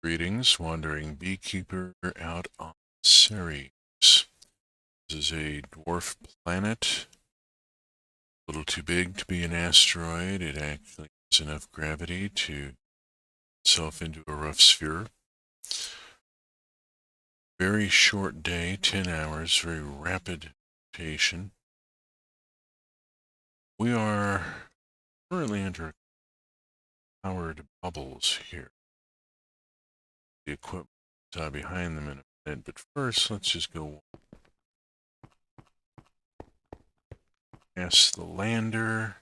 Greetings, wandering beekeeper out on Ceres. This is a dwarf planet, a little too big to be an asteroid. It actually has enough gravity to itself into a rough sphere. Very short day, 10 hours, very rapid rotation. We are currently under powered bubbles here. The equipment is behind them in a minute, but first let's just go past the lander.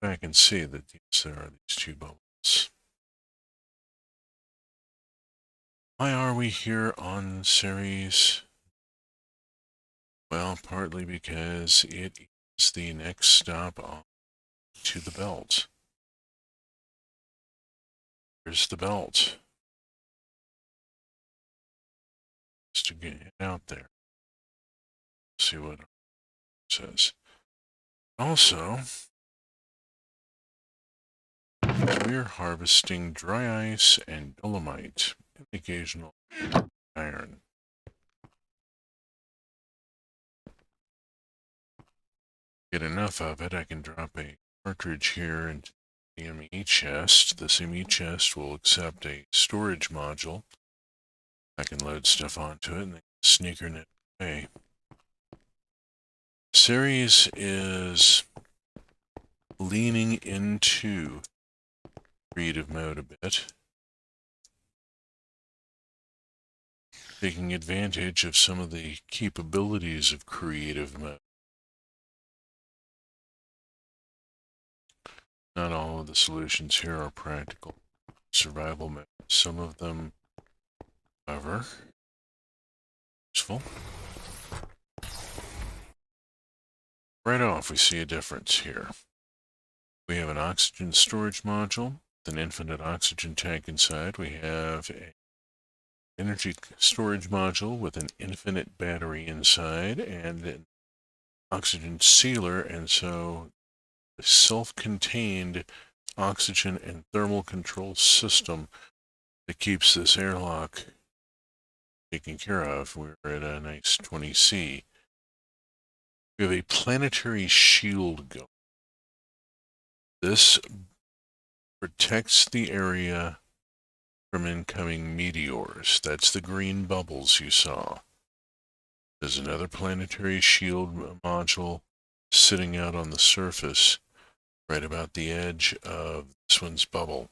I can see that yes, there are these two bubbles. Why are we here on Ceres? Well, partly because it is the next stop on to the belt. Here's the belt. Just to get out there. See what it says. Also, we're harvesting dry ice and dolomite, and occasional iron. Get enough of it, I can drop a cartridge here into the ME chest. This ME chest will accept a storage module. I can load stuff onto it and then sneaker it away. Ceres is leaning into creative mode a bit, taking advantage of some of the capabilities of creative mode. Not all of the solutions here are practical. Survival mode. Some of them, however, useful. Right off, we see a difference here. We have an oxygen storage module with an infinite oxygen tank inside. We have an energy storage module with an infinite battery inside and an oxygen sealer, and so a self-contained oxygen and thermal control system that keeps this airlock taken care of. We're at a nice 20C. We have a planetary shield going. This protects the area from incoming meteors. That's the green bubbles you saw. There's another planetary shield module sitting out on the surface right about the edge of this one's bubble.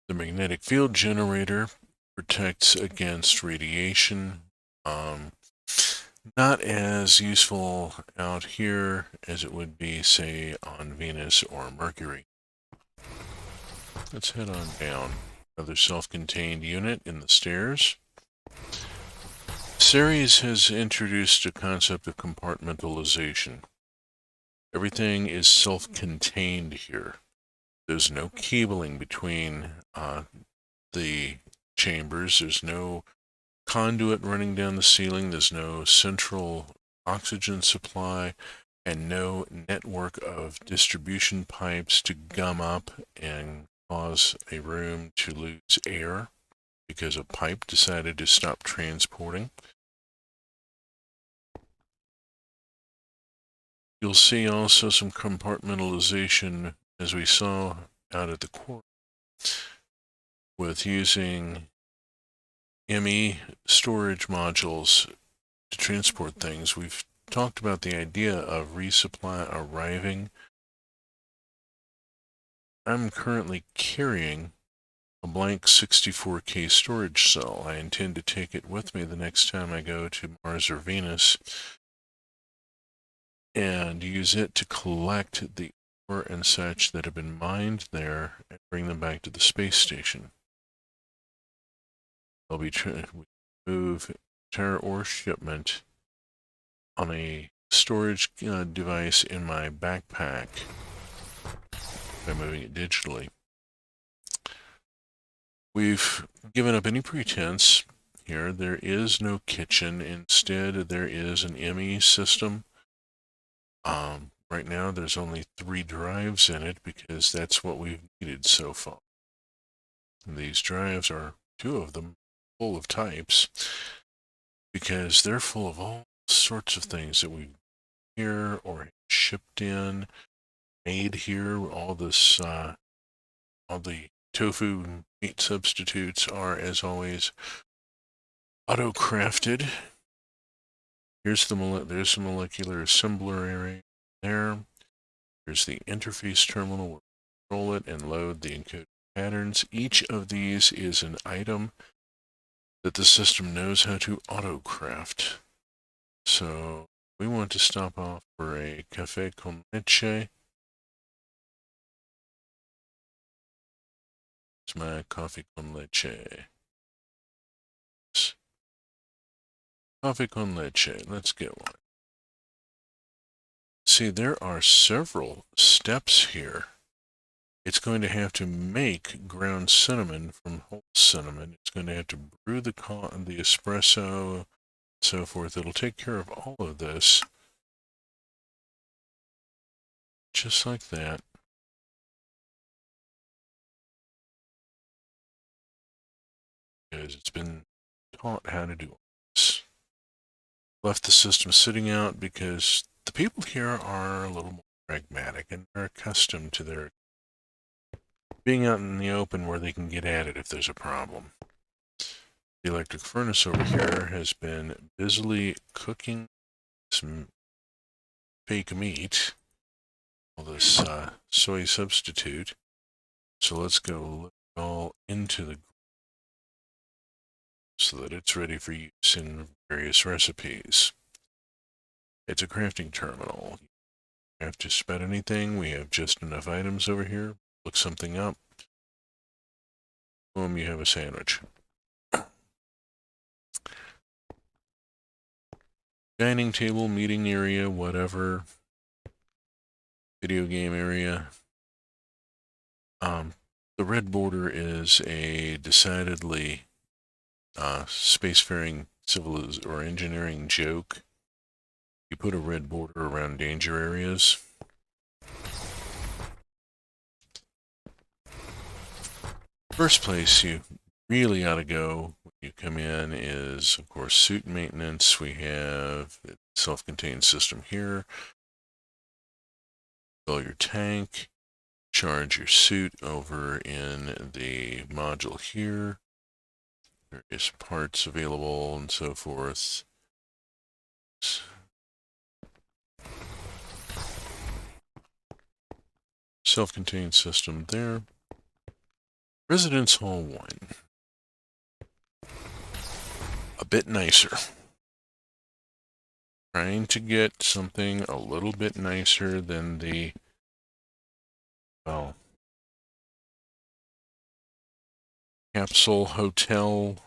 The magnetic field generator protects against radiation. Not as useful out here as it would be, say, on Venus or Mercury. Let's head on down. Another self-contained unit in the stairs. Ceres has introduced a concept of compartmentalization. Everything is self-contained here. There's no cabling between the chambers. There's no conduit running down the ceiling. There's no central oxygen supply and no network of distribution pipes to gum up and cause a room to lose air because a pipe decided to stop transporting. You'll see also some compartmentalization as we saw out at the core with using ME storage modules to transport things. We've talked about the idea of resupply arriving. I'm currently carrying a blank 64K storage cell. I intend to take it with me the next time I go to Mars or Venus and use it to collect the ore and such that have been mined there and bring them back to the space station. I'll be trying to move entire ore shipment on a storage device in my backpack by moving it digitally. We've given up any pretense here. There is no kitchen. Instead, there is an ME system. Right now, there's only 3 drives in it because that's what we've needed so far. And these drives are 2 of them full of types because they're full of all sorts of things that we here or shipped in, made here. All this, all the tofu meat substitutes are, as always, auto-crafted. There's the molecular assembler area there. Here's the interface terminal where we control it and load the encoded patterns. Each of these is an item that the system knows how to auto-craft. So we want to stop off for a cafe con leche. It's my coffee con leche. Coffee con leche. Let's get one. See, there are several steps here. It's going to have to make ground cinnamon from whole cinnamon. It's going to have to brew the espresso, and so forth. It'll take care of all of this. Just like that. Because it's been taught how to do this. Left the system sitting out because the people here are a little more pragmatic and they're accustomed to their being out in the open where they can get at it if there's a problem. The electric furnace over here has been busily cooking some fake meat, all this soy substitute. So let's go look all into the so that it's ready for use in various recipes. It's a crafting terminal. You don't have to spend anything. We have just enough items over here. Look something up. Boom, you have a sandwich. Dining table, meeting area, whatever. Video game area. The red border is a decidedly spacefaring or engineering joke. You put a red border around danger areas. First place you really ought to go when you come in is, of course, suit maintenance. We have a self-contained system here. Fill your tank. Charge your suit over in the module here. Various parts available and so forth. Self-contained system there. Residence Hall 1. A bit nicer. Trying to get something a little bit nicer than the, well, capsule hotel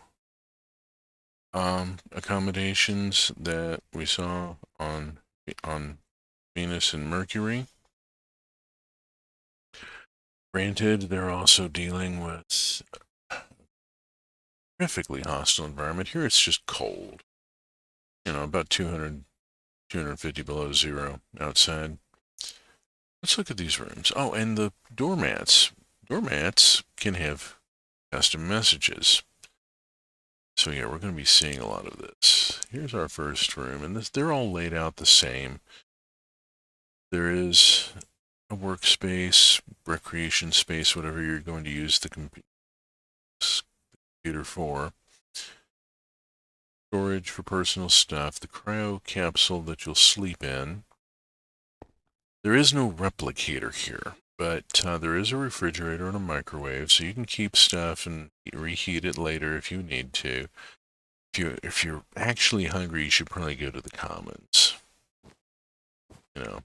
accommodations that we saw on Venus and Mercury. Granted, they're also dealing with a terrifically hostile environment. Here it's just cold. You know, about 200, 250 below zero outside. Let's look at these rooms. Oh, and the doormats. Doormats can have custom messages. So yeah, we're going to be seeing a lot of this. Here's our first room, and they're all laid out the same. There is a workspace, recreation space, whatever you're going to use the computer for. Storage for personal stuff, the cryo capsule that you'll sleep in. There is no replicator here, but there is a refrigerator and a microwave, so you can keep stuff and reheat it later if you need to. If you're actually hungry, you should probably go to the commons. You know,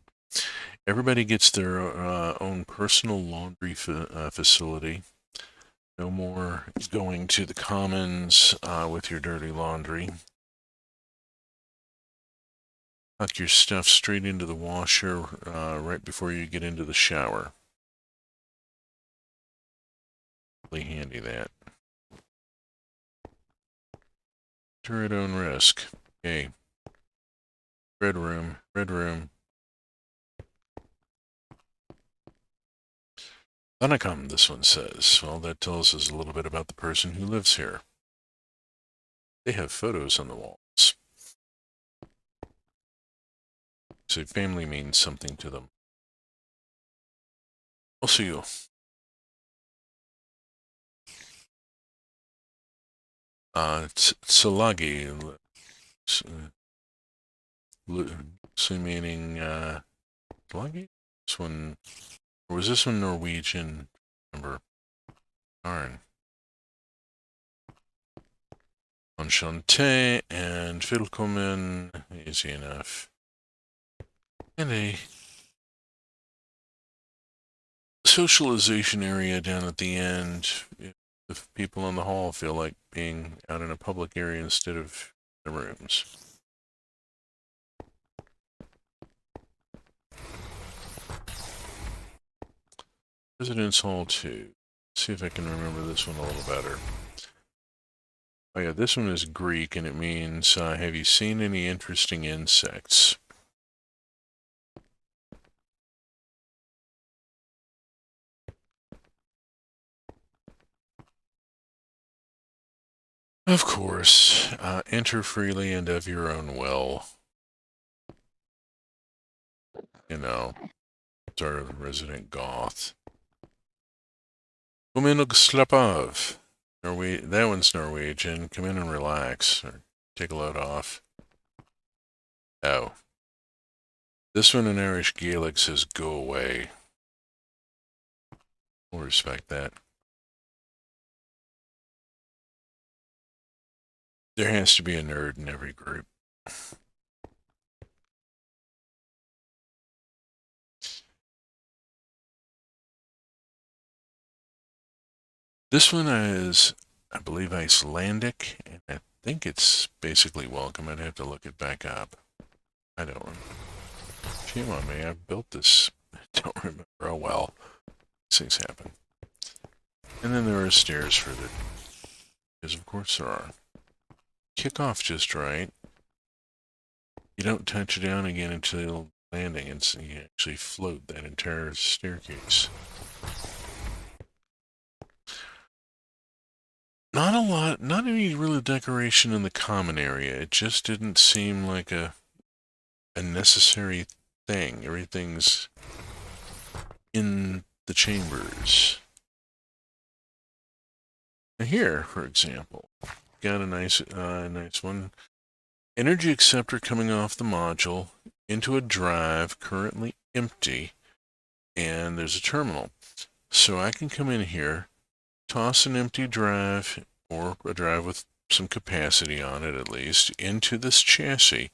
everybody gets their own personal laundry facility. No more going to the commons with your dirty laundry. Tuck your stuff straight into the washer right before you get into the shower. Really handy, that. Enter at own risk. Okay. Red room. Red room. Unicum, this one says. Well, that tells us a little bit about the person who lives here. They have photos on the walls. So family means something to them. I'll see you. Tsalagi. So meaning, Tsalagi? This one, or was this one Norwegian? Remember? Darn. Enchanté and Willkommen, easy enough. And a socialization area down at the end if people in the hall feel like being out in a public area instead of the rooms. Residence Hall 2. Let's see if I can remember this one a little better. Oh yeah, this one is Greek and it means, have you seen any interesting insects? Of course, enter freely and of your own will. You know, sort of resident goth. Come in, Slapov. That one's Norwegian. Come in and relax, or take a load off. Oh. This one in Irish Gaelic says go away. We'll respect that. There has to be a nerd in every group. This one is, I believe, Icelandic, and I think it's basically welcome. I'd have to look it back up. I don't remember. Shame on me, I built this. I don't remember. Oh well. These things happen. And then there are stairs for the... Because of course there are. Kick off just right. You don't touch down again until landing, and so you actually float that entire staircase. Not a lot, not any real decoration in the common area. It just didn't seem like a necessary thing. Everything's in the chambers. Now here, for example, got a nice one. Energy acceptor coming off the module into a drive currently empty, and there's a terminal. So I can come in here, toss an empty drive, or a drive with some capacity on it at least, into this chassis.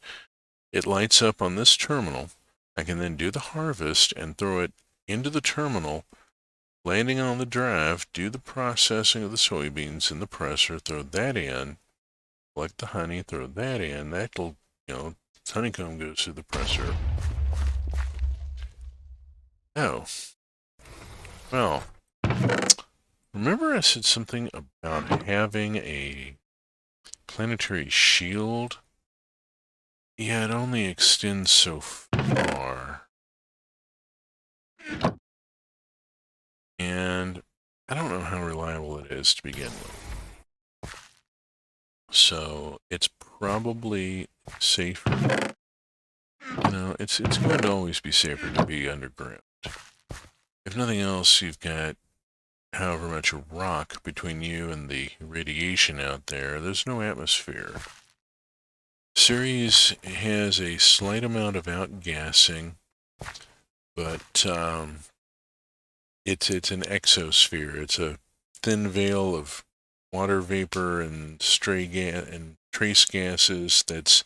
It lights up on this terminal. I can then do the harvest and throw it into the terminal, landing on the drive, do the processing of the soybeans in the presser, throw that in, collect the honey, throw that in. That'll, honeycomb goes through the presser. Oh. Well, remember I said something about having a planetary shield? Yeah, it only extends so far. And I don't know how reliable it is to begin with. So it's probably safer. It's going to always be safer to be underground. If nothing else, you've got however much rock between you and the radiation out there. There's no atmosphere. Ceres has a slight amount of outgassing, but it's an exosphere. It's a thin veil of water vapor and trace gases that's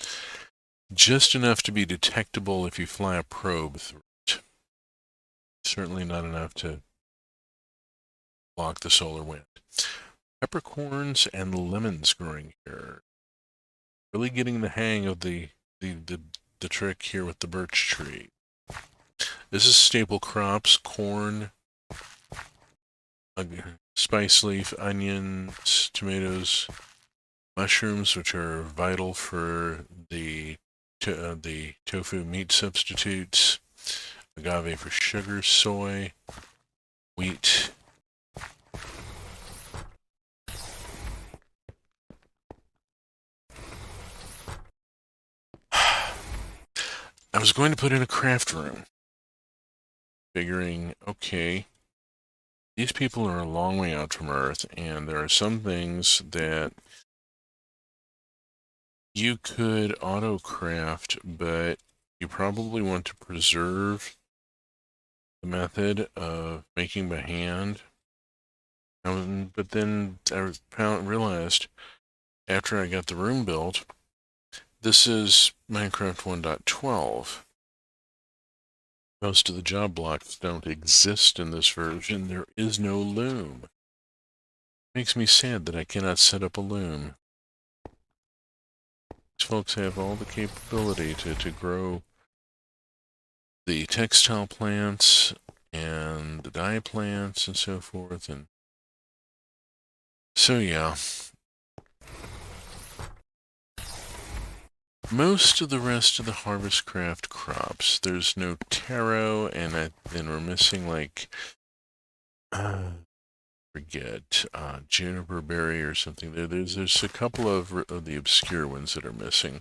just enough to be detectable if you fly a probe through it. Certainly not enough to block the solar wind. Peppercorns and lemons growing here. Really getting the hang of the trick here with the birch tree. This is staple crops: corn, spice leaf, onions, tomatoes, mushrooms, which are vital for the tofu meat substitutes, agave for sugar, soy, wheat. I was going to put in a craft room, figuring, okay, these people are a long way out from Earth, and there are some things that you could auto-craft, but you probably want to preserve the method of making by hand. But then I realized, after I got the room built, this is Minecraft 1.12. Most of the job blocks don't exist in this version. There is no loom. Makes me sad that I cannot set up a loom. These folks have all the capability to grow the textile plants and the dye plants and so forth. And so, yeah. Most of the rest of the Harvest Craft crops, there's no taro, and we're missing, like, juniper berry or something. There's a couple of the obscure ones that are missing.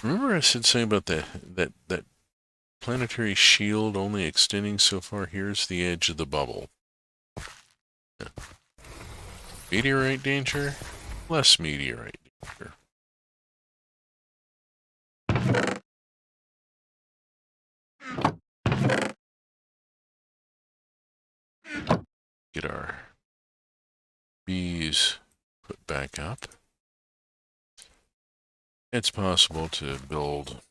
Remember I said something about that planetary shield only extending so far? Here's the edge of the bubble. Yeah. Meteorite danger? Less meteorite danger. Get our bees put back up. It's possible to build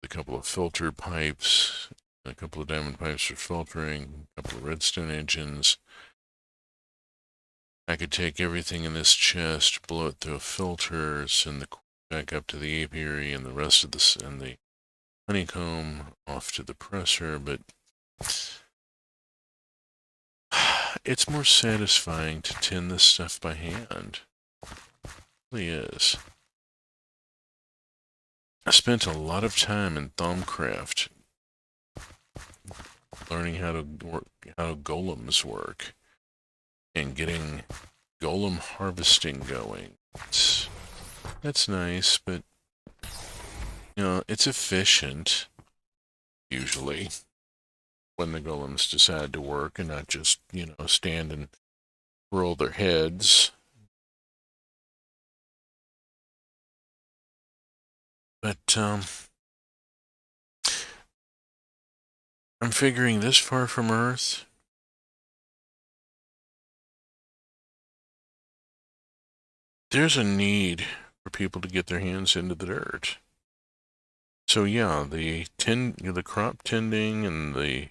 a couple of filter pipes, a couple of diamond pipes for filtering, a couple of redstone engines. I could take everything in this chest, blow it through a filter, send the back up to the apiary, and the rest of the honeycomb off to the presser, but it's more satisfying to tin this stuff by hand. It really is. I spent a lot of time in Thaumcraft learning how golems work and getting golem harvesting going. That's nice, but it's efficient usually when the golems decide to work and not just, stand and roll their heads. But I'm figuring this far from Earth, there's a need for people to get their hands into the dirt. So yeah, the crop tending and the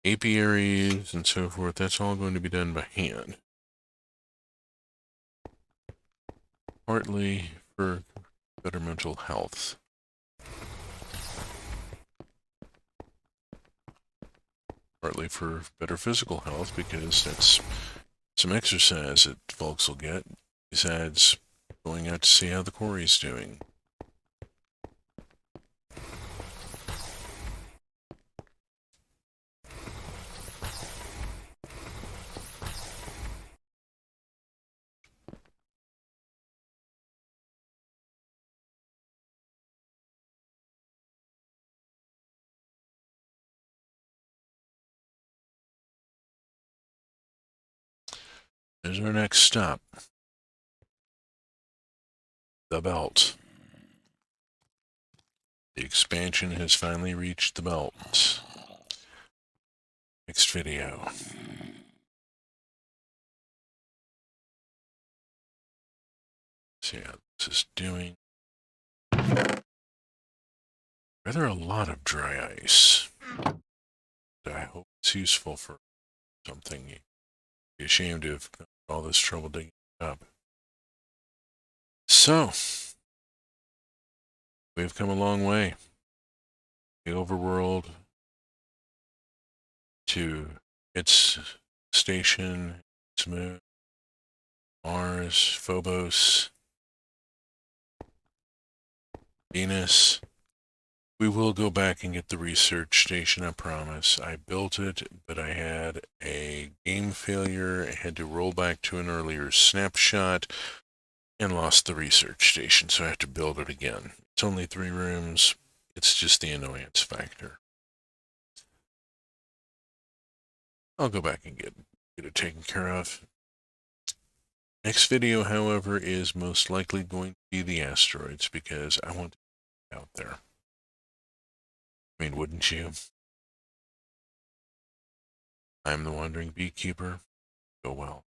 apiaries and so forth, that's all going to be done by hand. Partly for better mental health. Partly for better physical health, because that's some exercise that folks will get, besides going out to see how the quarry's doing. There's our next stop. The belt. The expansion has finally reached the belt. Next video. So yeah, this is doing rather a lot of dry ice. I hope it's useful for something. You'd be ashamed to have all this trouble digging it up. So, we've come a long way. The overworld to its station, its moon, Mars, Phobos, Venus. We will go back and get the research station, I promise. I built it, but I had a game failure. I had to roll back to an earlier snapshot and lost the research station, so I have to build it again. It's only 3 rooms. It's just the annoyance factor. I'll go back and get it taken care of. Next video, however, is most likely going to be the asteroids because I want to get out there. I mean, wouldn't you? I'm the Wandering Beekeeper. Go well.